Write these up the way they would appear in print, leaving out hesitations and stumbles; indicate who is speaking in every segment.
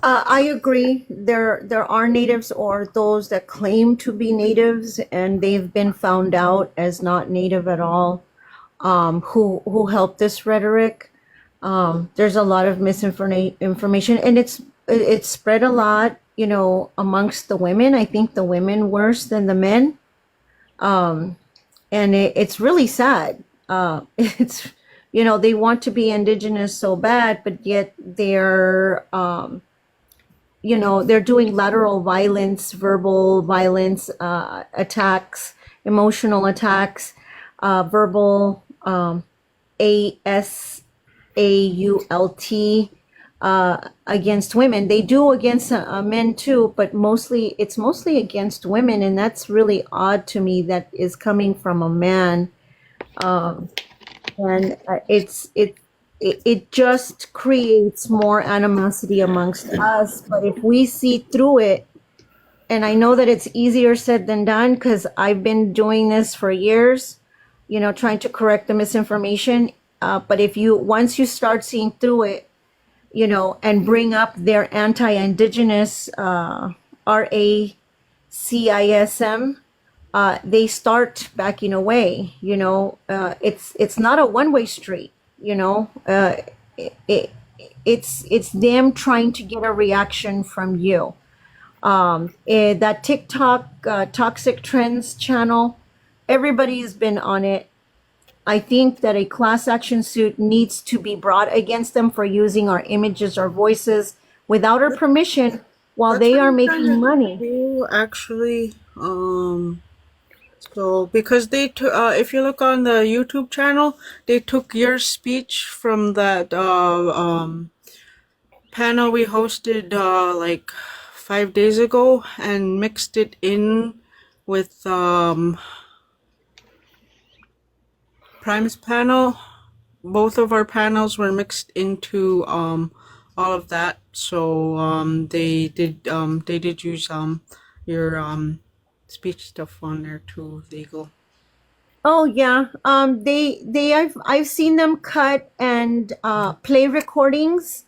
Speaker 1: I agree. There are natives or those that claim to be natives and they've been found out as not native at all. Who help this rhetoric. There's a lot of misinformation, and it's spread a lot, amongst the women. I think the women worse than the men, and it's really sad. It's they want to be indigenous so bad, but yet they're doing lateral violence, verbal violence, attacks, emotional attacks, verbal ASAULT against women. They do against men too, but it's mostly against women, and that's really odd to me. That is coming from a man, and it just creates more animosity amongst us. But if we see through it, and I know that it's easier said than done because I've been doing this for years, trying to correct the misinformation. But once you start seeing through it, and bring up their anti-indigenous racism, they start backing away. It's not a one-way street. It, it's them trying to get a reaction from you. That TikTok toxic trends channel, everybody's been on it. I think that a class action suit needs to be brought against them for using our images or voices without our permission while
Speaker 2: That's
Speaker 1: they
Speaker 2: what
Speaker 1: are
Speaker 2: I'm trying
Speaker 1: making
Speaker 2: to
Speaker 1: money.
Speaker 2: do, actually. So because if you look on the YouTube channel, they took your speech from that panel we hosted like 5 days ago and mixed it in with Prime's panel. Both of our panels were mixed into all of that. So they did use your speech stuff on there too, legal.
Speaker 1: Oh yeah. I've seen them cut and play recordings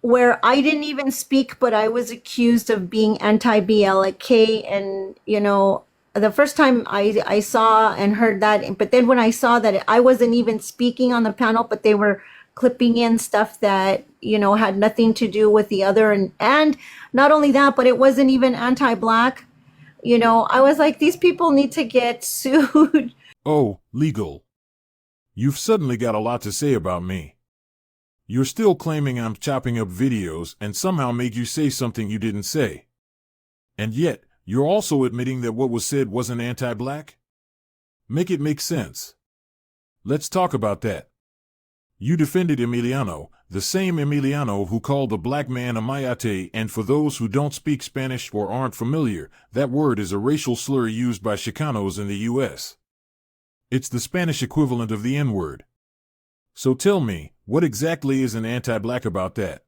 Speaker 1: where I didn't even speak, but I was accused of being anti-BLK. And, the first time I saw and heard that, but then when I saw that I wasn't even speaking on the panel, but they were clipping in stuff that, had nothing to do with the other. And not only that, but it wasn't even anti-Black. I was like, these people need to get sued.
Speaker 3: Oh, legal. You've suddenly got a lot to say about me. You're still claiming I'm chopping up videos and somehow made you say something you didn't say. And yet, you're also admitting that what was said wasn't anti-Black? Make it make sense. Let's talk about that. You defended Emiliano, the same Emiliano who called the black man a mayate, and for those who don't speak Spanish or aren't familiar, that word is a racial slur used by Chicanos in the U.S. It's the Spanish equivalent of the N-word. So tell me, what exactly is an anti-Black about that?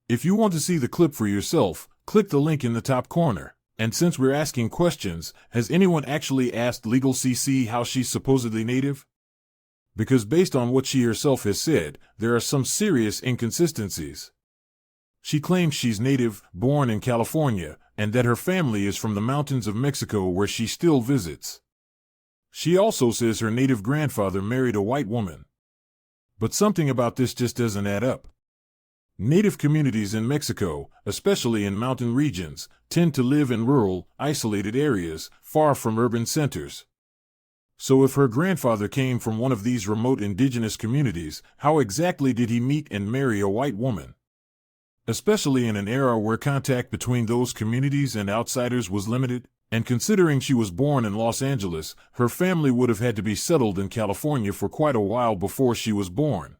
Speaker 3: If you want to see the clip for yourself, click the link in the top corner. And since we're asking questions, has anyone actually asked LegalCC how she's supposedly native? Because based on what she herself has said, there are some serious inconsistencies. She claims she's native, born in California, and that her family is from the mountains of Mexico where she still visits. She also says her native grandfather married a white woman. But something about this just doesn't add up. Native communities in Mexico, especially in mountain regions, tend to live in rural, isolated areas, far from urban centers. So if her grandfather came from one of these remote indigenous communities, how exactly did he meet and marry a white woman? Especially in an era where contact between those communities and outsiders was limited, and considering she was born in Los Angeles, her family would have had to be settled in California for quite a while before she was born.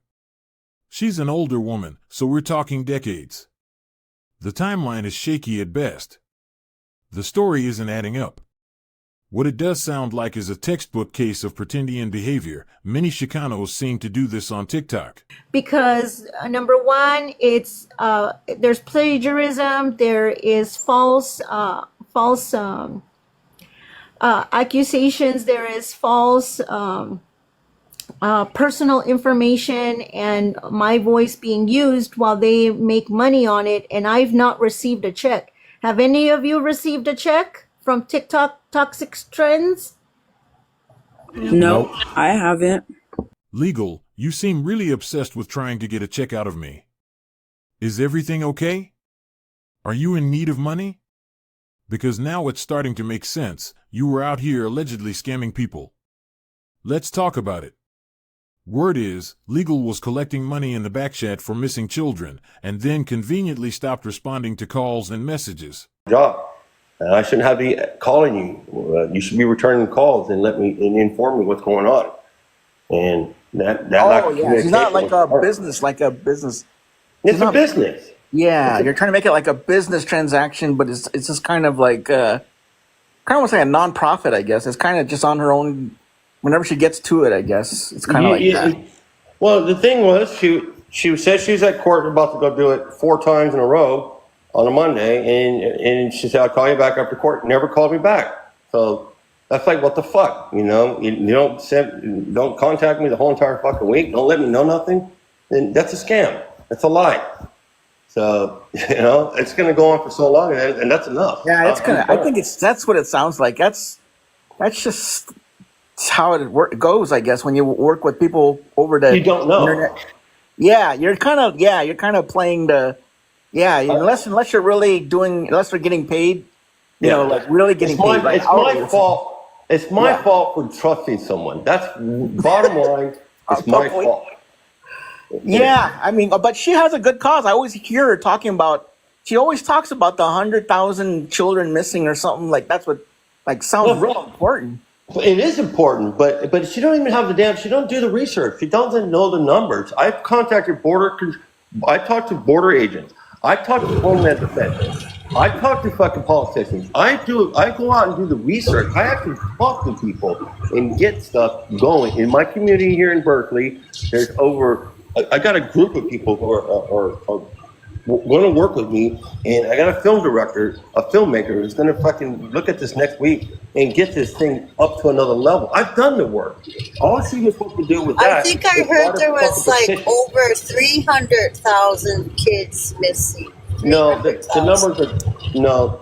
Speaker 3: She's an older woman, so we're talking decades. The timeline is shaky at best. The story isn't adding up. What it does sound like is a textbook case of pretendian behavior. Many Chicanos seem to do this on TikTok.
Speaker 1: Because number one, there's plagiarism, there is false accusations, there is false personal information and my voice being used while they make money on it, and I've not received a check. Have any of you received a check from TikTok Toxic Trends?
Speaker 4: Nope, I haven't.
Speaker 3: Legal, you seem really obsessed with trying to get a check out of me. Is everything okay? Are you in need of money? Because now it's starting to make sense. You were out here allegedly scamming people. Let's talk about it. Word is, Legal was collecting money in the backchat for missing children, and then conveniently stopped responding to calls and messages.
Speaker 5: Job. I shouldn't have to be calling you. You should be returning calls and inform me what's going on. And that lack of
Speaker 4: She's not like a
Speaker 5: hard.
Speaker 4: business,
Speaker 5: It's a business.
Speaker 4: Yeah, you're trying to make it like a business transaction, but it's just kind of like kind of like a non-profit, I guess. It's kind of just on her own. Whenever she gets to it, I guess it's kind of like that.
Speaker 5: Well, the thing was, she said she was at court about to go do it 4 times in a row on a Monday, and she said, "I'll call you back after court." Never called me back. So that's like, what the fuck, you know? You don't contact me the whole entire fucking week. Don't let me know nothing. And that's a scam. That's a lie. So, you know, it's going to go on for so long, and that's enough.
Speaker 4: Yeah, it's gonna. I think that's what it sounds like. That's just how it goes, I guess, when you work with people over the
Speaker 5: You don't know.
Speaker 4: internet. Yeah, you're kind of playing the. Yeah, unless you're really doing, unless they're getting paid, you know, like really getting paid. Like,
Speaker 5: It's my fault. It's my fault for trusting someone. That's bottom line. It's my
Speaker 4: Totally.
Speaker 5: fault.
Speaker 4: Yeah, I mean, but she has a good cause. I always hear her talking about. She always talks about the 100,000 children missing or something like that's what, like, sounds real important.
Speaker 5: It is important, but she don't even have the damn. She don't do the research. She doesn't know the numbers. I've contacted I talked to border agents. I talked to Homeland Defense. I talk to fucking politicians. I go out and do the research. I actually talk to people and get stuff going. In my community here in Berkeley, there's I got a group of people who are going to work with me, and I got a film director, a filmmaker who's going to fucking look at this next week and get this thing up to another level. I've done the work. All she was supposed to do with that.
Speaker 6: I think I heard there was like over 300,000 kids missing.
Speaker 5: No, the numbers are no.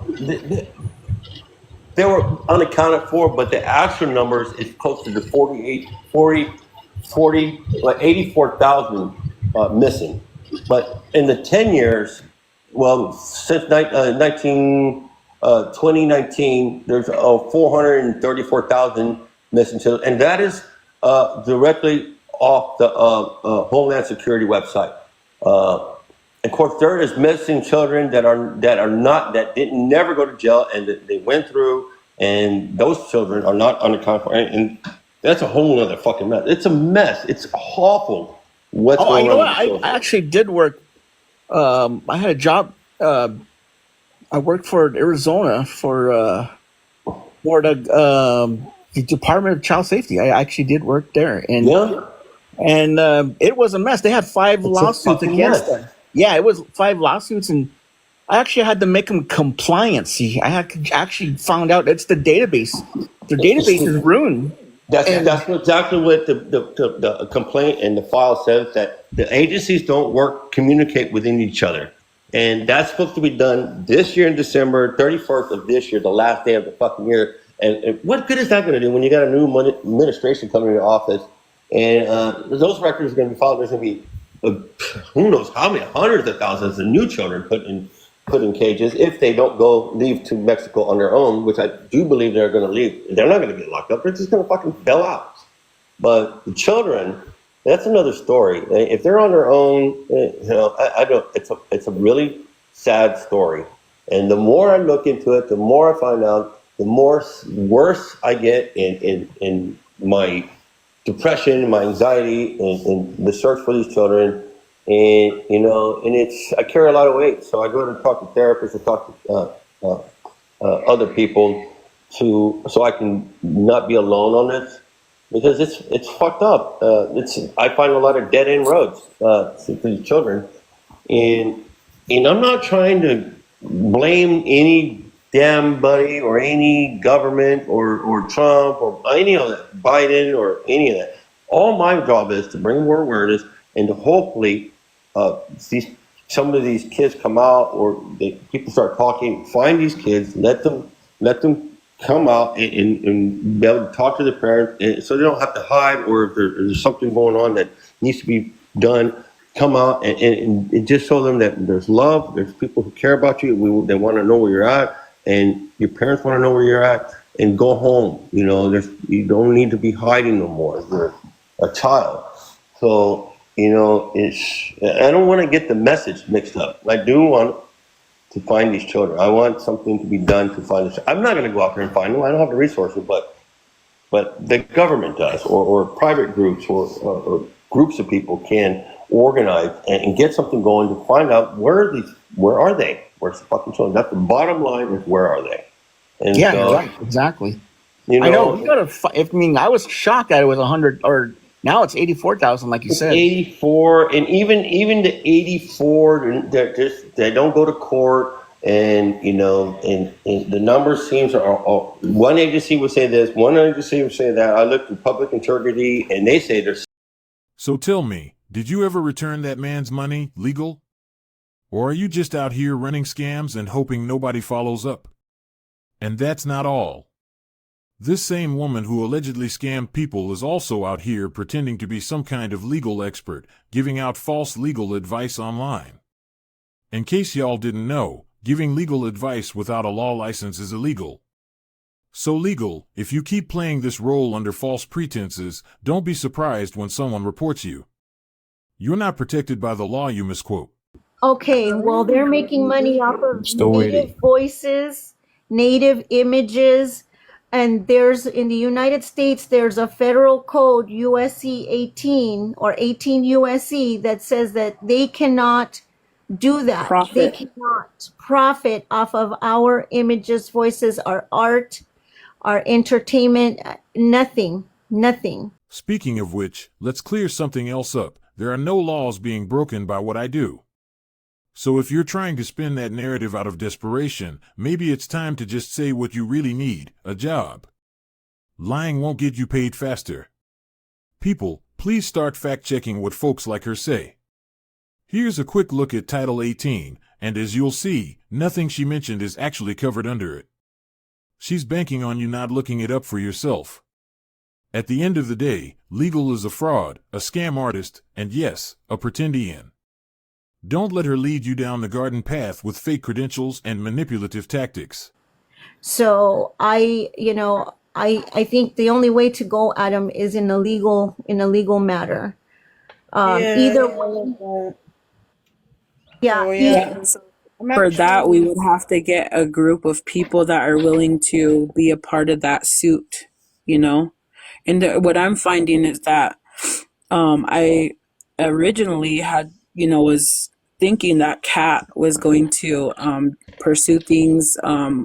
Speaker 5: They were unaccounted for, but the actual numbers is closer to 84,000 missing. But in the 10 years, well, since 2019, there's 434,000 missing children, and that is directly off the Homeland Security website. Of course, there is missing children that didn't never go to jail and that they went through, and those children are not unaccounted for, and that's a whole other fucking mess. It's a mess. It's awful. What's going
Speaker 4: you know
Speaker 5: on?
Speaker 4: what? I actually did work. I had a job. I worked for Arizona for the Department of Child Safety. I actually did work there, and it was a mess. They had 5 lawsuits against them. Yeah, it was 5 lawsuits, and I actually had to make them compliant. See, I had actually found out it's the database. Their database is ruined.
Speaker 5: That's exactly what the complaint and the file says, that the agencies don't communicate within each other. And that's supposed to be done this year in December 31st of this year, the last day of the fucking year. And what good is that going to do when you got a new administration coming into office? And those records are going to be filed. There's going to be who knows how many hundreds of thousands of new children put in cages if they don't leave to Mexico on their own, which I do believe they're going to leave. They're not going to get locked up. They're just going to fucking bail out. But the children, that's another story. If they're on their own, I don't. It's a really sad story. And the more I look into it, the more I find out, the more worse I get in my depression, my anxiety, and the search for these children. And I carry a lot of weight, so I go to talk to therapists, I talk to other people so I can not be alone on this, because it's fucked up. I find a lot of dead end roads for these children, and I'm not trying to blame any damn buddy or any government or Trump or any of that, Biden or any of that. All my job is to bring more awareness and to hopefully see some of these kids come out, or people start talking. Find these kids, let them come out and be able to talk to the parents, and so they don't have to hide, or if there's something going on that needs to be done, come out and just show them that there's love, there's people who care about you, they want to know where you're at, and your parents want to know where you're at, and go home. You don't need to be hiding no more. You're a child. So, I don't want to get the message mixed up. I do want to find these children. I want something to be done to find this. I'm not going to go out there and find them. I don't have the resources, but the government does, or private groups, or groups of people can organize and get something going to find out where are they? Where's the fucking children? That's the bottom line, is where are they? And
Speaker 4: Yeah, you're right. Exactly.
Speaker 5: you
Speaker 4: I know.
Speaker 5: know,
Speaker 4: You gotta. I was shocked that it was 100, or now it's 84,000, like you said.
Speaker 5: 84, and even the 84, they don't go to court, and and the numbers seems are one agency would say this, one agency would say that. I looked at public integrity, and they say there's.
Speaker 3: So tell me, did you ever return that man's money, legal? Or are you just out here running scams and hoping nobody follows up? And that's not all. This same woman who allegedly scammed people is also out here pretending to be some kind of legal expert, giving out false legal advice online. In case y'all didn't know, giving legal advice without a law license is illegal. So legal, if you keep playing this role under false pretenses, don't be surprised when someone reports you. You're not protected by the law, you misquote.
Speaker 1: Okay, well, they're making money off of
Speaker 7: Still
Speaker 1: native
Speaker 7: waiting.
Speaker 1: voices, native images, and in the United States, there's a federal code, USC 18 or 18 USC, that says that they cannot do that. They
Speaker 2: Profit.
Speaker 1: cannot profit off of our images, voices, our art, our entertainment, nothing.
Speaker 3: Speaking of which, let's clear something else up. There are no laws being broken by what I do. So if you're trying to spin that narrative out of desperation, maybe it's time to just say what you really need, a job. Lying won't get you paid faster. People, please start fact-checking what folks like her say. Here's a quick look at Title 18, and as you'll see, nothing she mentioned is actually covered under it. She's banking on you not looking it up for yourself. At the end of the day, legal is a fraud, a scam artist, and yes, a pretendian. Don't let her lead you down the garden path with fake credentials and manipulative tactics.
Speaker 1: So I think the only way to go at them is in a legal matter. Either way, yeah,
Speaker 2: Yeah. So for that, we would have to get a group of people that are willing to be a part of that suit, And what I'm finding is that I originally had, was thinking that Kat was going to pursue things.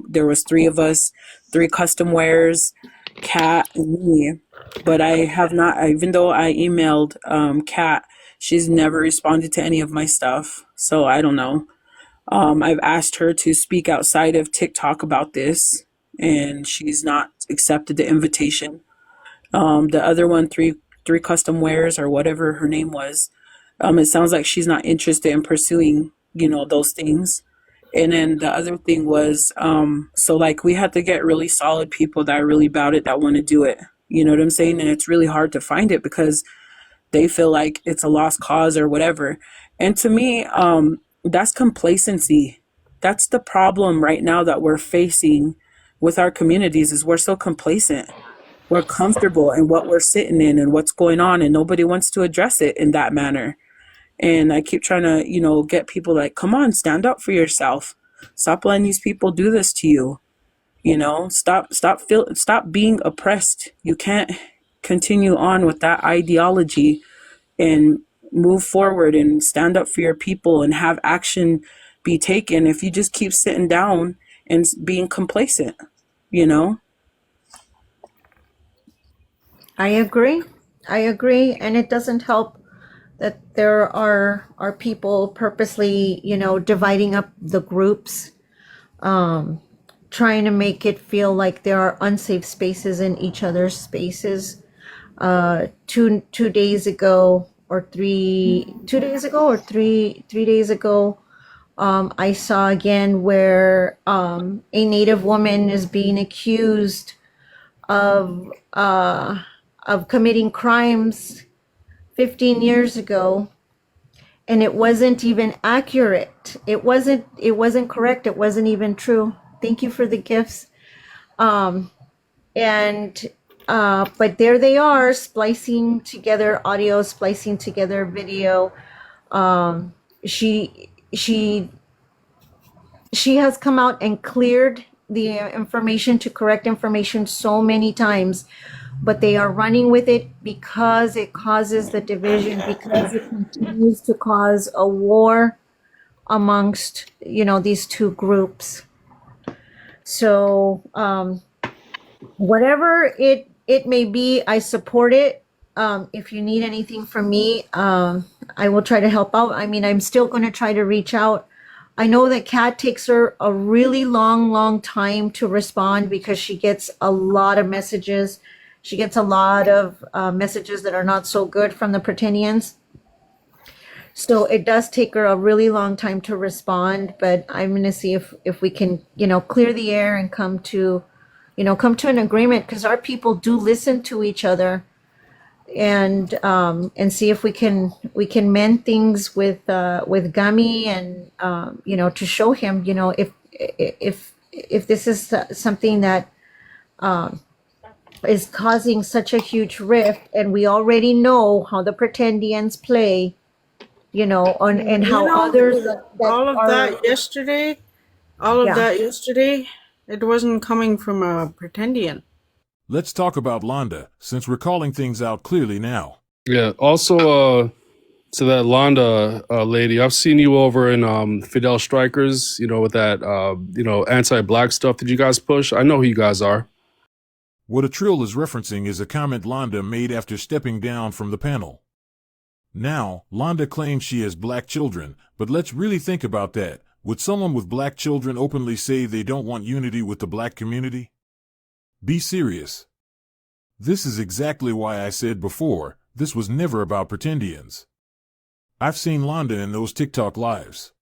Speaker 2: There was three of us, three custom wears, Kat and me. But I have not, even though I emailed Kat, she's never responded to any of my stuff. So I don't know. I've asked her to speak outside of TikTok about this, and she's not accepted the invitation. The other one, three custom wears, or whatever her name was, it sounds like she's not interested in pursuing, those things. And then the other thing was, so like we had to get really solid people that are really about it, that want to do it. You know what I'm saying? And it's really hard to find it because they feel like it's a lost cause or whatever. And to me, that's complacency. That's the problem right now that we're facing with our communities, is we're so complacent. We're comfortable in what we're sitting in and what's going on, and nobody wants to address it in that manner. And I keep trying to, get people like, come on, stand up for yourself. Stop letting these people do this to you. Stop being oppressed. You can't continue on with that ideology and move forward and stand up for your people and have action be taken if you just keep sitting down and being complacent,
Speaker 1: I agree. And it doesn't help that there are people purposely, dividing up the groups, trying to make it feel like there are unsafe spaces in each other's spaces. two days ago or 2 days ago or 3 days ago, I saw again where a Native woman is being accused of committing crimes 15 years ago, and it wasn't even accurate. It wasn't correct. It wasn't even true. Thank you for the gifts. And but there they are, splicing together audio, splicing together video. She she she has come out and cleared the information to correct information so many times, but they are running with it because it causes the division, because it continues to cause a war amongst, these two groups. So whatever it may be, I support it. If you need anything from me, I will try to help out. I mean, I'm still going to try to reach out. I know that Kat takes her a really long time to respond because she gets a lot of messages. She gets a lot of messages that are not so good from the Pretendians. So it does take her a really long time to respond, but I'm going to see if we can, clear the air and come to an agreement, because our people do listen to each other, and see if we can mend things with Gami, and to show him, if this is something that is causing such a huge rift, and we already know how the Pretendians play, and how others that
Speaker 2: all of
Speaker 1: are,
Speaker 2: that yesterday, it wasn't coming from a Pretendian.
Speaker 3: Let's talk about Londa, since we're calling things out clearly now.
Speaker 7: Yeah. Also, to that Londa lady, I've seen you over in Fidel Strikers, with that, anti-black stuff that you guys push. I know who you guys are.
Speaker 3: What a Trill is referencing is a comment Londa made after stepping down from the panel. Now, Londa claims she has black children, but let's really think about that. Would someone with black children openly say they don't want unity with the black community? Be serious. This is exactly why I said before, this was never about Pretendians. I've seen Londa in those TikTok lives.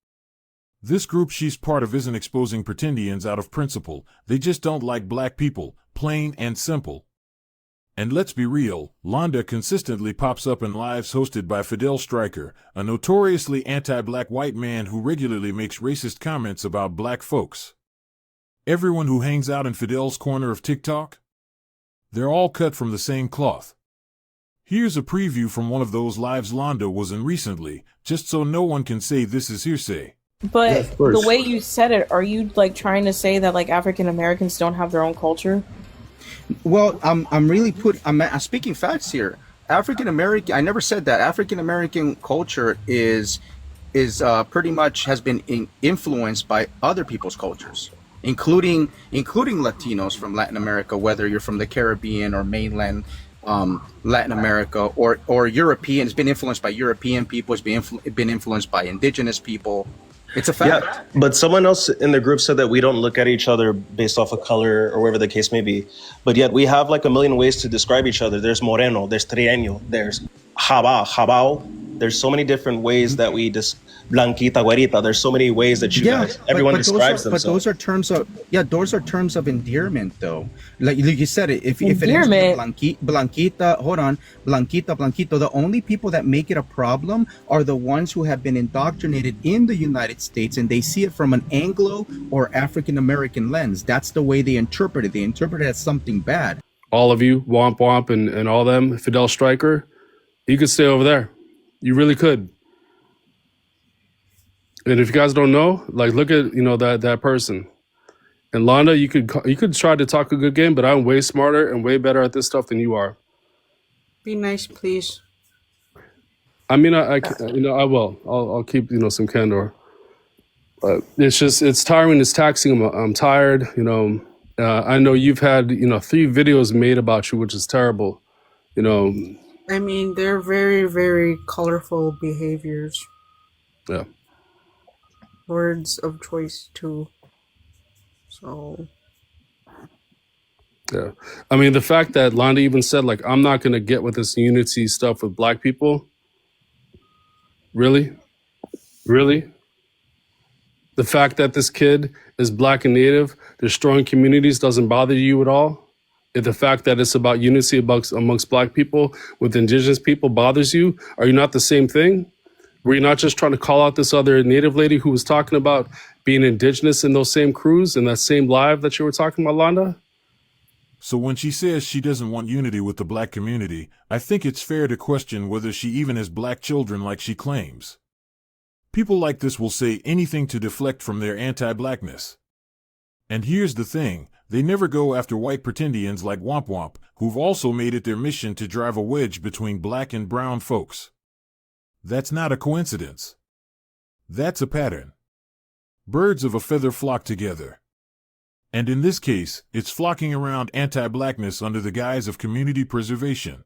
Speaker 3: This group she's part of isn't exposing Pretendians out of principle, they just don't like black people, plain and simple. And let's be real, Londa consistently pops up in lives hosted by Fidel Striker, a notoriously anti-black white man who regularly makes racist comments about black folks. Everyone who hangs out in Fidel's corner of TikTok? They're all cut from the same cloth. Here's a preview from one of those lives Londa was in recently, just so no one can say this is hearsay.
Speaker 8: But the way you said it, are you trying to say that African Americans don't have their own culture?
Speaker 4: Well, I'm speaking facts here. African American, I never said that. African American culture is pretty much has been influenced by other people's cultures, including Latinos from Latin America, whether you're from the Caribbean or mainland Latin America or European. It's been influenced by European people. It's been influenced by indigenous people. It's a fact.
Speaker 9: Yeah, but someone else in the group said that we don't look at each other based off of color or whatever the case may be. But yet we have a million ways to describe each other. There's moreno, there's trieño, there's jabao. There's so many different ways that we just blanquita, güerita. There's so many ways that everyone describes themselves.
Speaker 4: But those are terms of endearment, though. Like you said, if it is blanquita, hold on, blanquito. The only people that make it a problem are the ones who have been indoctrinated in the United States, and they see it from an Anglo or African American lens. That's the way they interpret it. They interpret it as something bad.
Speaker 7: All of you, Womp Womp and all them, Fidel Striker, you could stay over there. You really could. And if you guys don't know, look at that person. And Londa, you could try to talk a good game, but I'm way smarter and way better at this stuff than you are.
Speaker 2: Be nice, please.
Speaker 7: I mean, I will. I'll keep some candor. But it's tiring. It's taxing. I'm tired. I know you've had 3 videos made about you, which is terrible.
Speaker 2: I mean, they're very, very colorful behaviors.
Speaker 7: Yeah.
Speaker 2: Words of choice too. So
Speaker 7: Yeah. I mean, the fact that Londa even said, like, I'm not going to get with this unity stuff with black people. Really? Really? The fact that this kid is black and native, destroying communities doesn't bother you at all? If the fact that it's about unity amongst black people with indigenous people bothers you, are you not the same thing? Were you not just trying to call out this other native lady who was talking about being indigenous in those same crews in that same live that you were talking about, Londa?
Speaker 3: So when she says she doesn't want unity with the black community, I think it's fair to question whether she even has black children like she claims. People like this will say anything to deflect from their anti-blackness. And here's the thing, they never go after white pretendians like Womp Womp, who've also made it their mission to drive a wedge between black and brown folks. That's not a coincidence. That's a pattern. Birds of a feather flock together. And in this case, it's flocking around anti-blackness under the guise of community preservation.